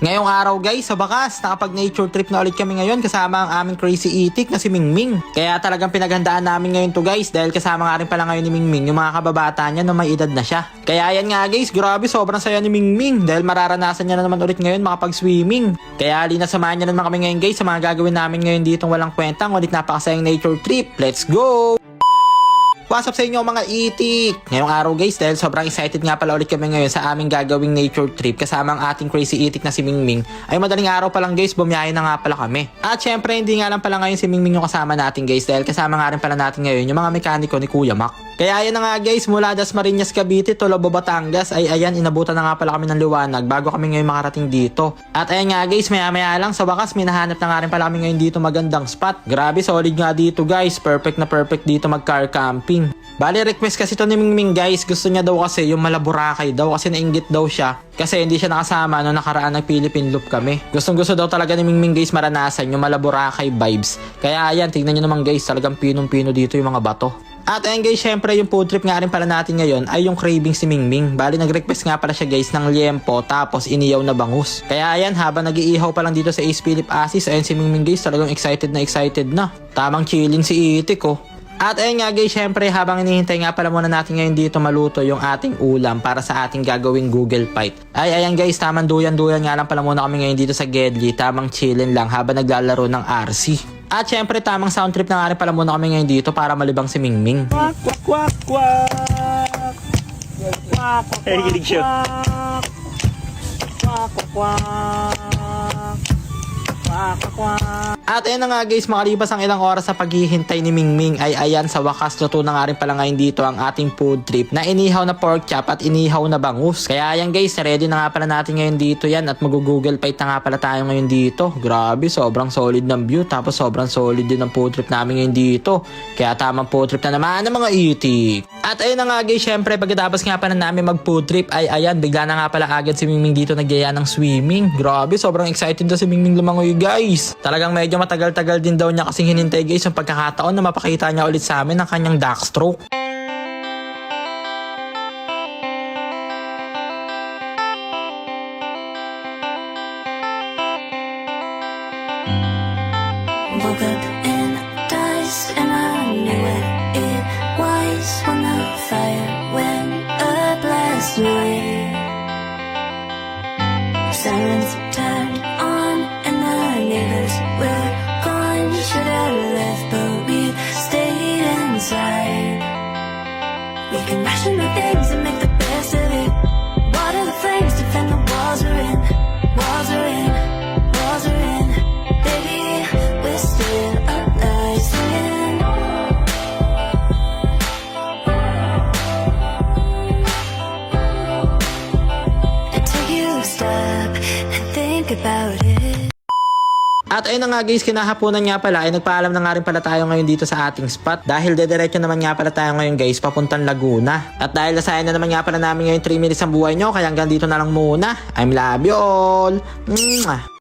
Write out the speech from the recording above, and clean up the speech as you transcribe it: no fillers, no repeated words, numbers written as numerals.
Ngayong araw guys, sa bakas, nakapag nature trip na ulit kami ngayon kasama ang aming crazy itik na si Mingming. Kaya talagang pinaghandaan namin ngayon to guys dahil kasama nga rin pala ngayon ni Mingming yung mga kababata niya na may edad na siya. Kaya yan nga guys, grabe sobrang saya ni Mingming dahil mararanasan niya na naman ulit ngayon makapag-swimming. Kaya halina samahan niya naman kami ngayon guys sa mga gagawin namin ngayon ditong walang kwentang ulit napakasayang nature trip. Let's go! What's up sa inyo mga itik? Ngayong araw guys, dahil sobrang excited nga pala ulit kami ngayon sa aming gagawing nature trip kasama ang ating crazy itik na si Mingming, ay madaling araw pa lang guys, bumiyahe na nga pala kami. At syempre hindi nga lang pala ngayon si Mingming yung kasama natin guys dahil kasama nga rin pala natin ngayon yung mga mekaniko ni Kuya Mac. Kaya ayan na nga guys, mula Dasmariñas, Cavite to Lobo, Batangas ay ayan, inabutan na nga pala kami ng liwanag bago kami ngayon makarating dito. At ayan nga guys, maya maya lang sa wakas minahanap na nga rin pala kami ngayon dito magandang spot. Grabe solid nga dito guys, perfect na perfect dito mag car camping. Bali request kasi to ni Mingming guys, gusto niya daw kasi yung Malaburakay daw kasi nainggit daw siya kasi hindi siya nakasama no nakaraan nag Philippine Loop kami. Gustong gusto daw talaga ni Mingming guys maranasan yung Malaburakay vibes. Kaya ayan, tignan nyo naman guys, talagang pinong-pino dito yung mga bato. At ayan guys, syempre yung food trip nga rin pala natin ngayon ay yung cravings ni Mingming. Bali nag-request nga pala siya guys ng liempo tapos iniyaw na bangus. Kaya ayan, habang nag-iihaw pa lang dito sa Ace Philip Asis, ayan si Mingming guys, talagang excited na. Tamang chilling si itik oh. At ayun nga guys, syempre habang hinihintay nga pala muna natin ngayon dito maluto yung ating ulam para sa ating gagawing Google Fight. Ay ayan guys, tamang duyan-duyan nga lang pala muna kami ngayon dito sa Gedli, tamang chillin lang habang naglalaro ng RC. At syempre tamang sound trip na nga rin pala muna kami ngayon dito para malibang si Mingming. Quack, quack, quack, quack. Quack, quack, Kilig siya. quack, quack, quack. Quack, quack, quack. At ayun na nga guys, makalipas ang ilang oras sa paghihintay ni Mingming ay ayan sa wakas luto na nga rin pala ngayon dito ang ating food trip na inihaw na pork chop at inihaw na bangus. Kaya ayan guys, ready na nga pala natin ngayon dito yan at mag-google fight na nga pala tayo ngayon dito. Grabe, sobrang solid ng view tapos sobrang solid din ng food trip namin ngayon dito. Kaya tamang food trip na naman ng mga itik. At ayun na nga guys, syempre pagkatapos nga pala namin mag food trip ay ayan, bigla na nga pala agad si Mingming dito nagyaya ng swimming. Grabe, sobrang excited na si Mingming lumangoy guys. Talagang medyo matagal-tagal din daw niya kasing hinintay guys yung pagkakataon na mapakita niya ulit sa amin ang kanyang backstroke. Woke up in dust and I knew what it was when the fire went up last night. Silence turned on and the neighbors were gone. Should have left but we stayed inside. We can ration our things and make the best of it. Water the flames, defend the walls we're in. Walls are in, walls are in. Baby, we're still alive, singing. And take you stop and think about it. At ayun na nga guys, kinahaponan nga pala ay nagpaalam na nga rin pala tayo ngayon dito sa ating spot dahil dediretso naman nga pala tayo ngayon guys papuntang Laguna. At dahil nasayang na naman nga pala namin ngayon 3 minutes ang buhay nyo, kaya hanggang dito na lang muna. I'm love you all. Mwah.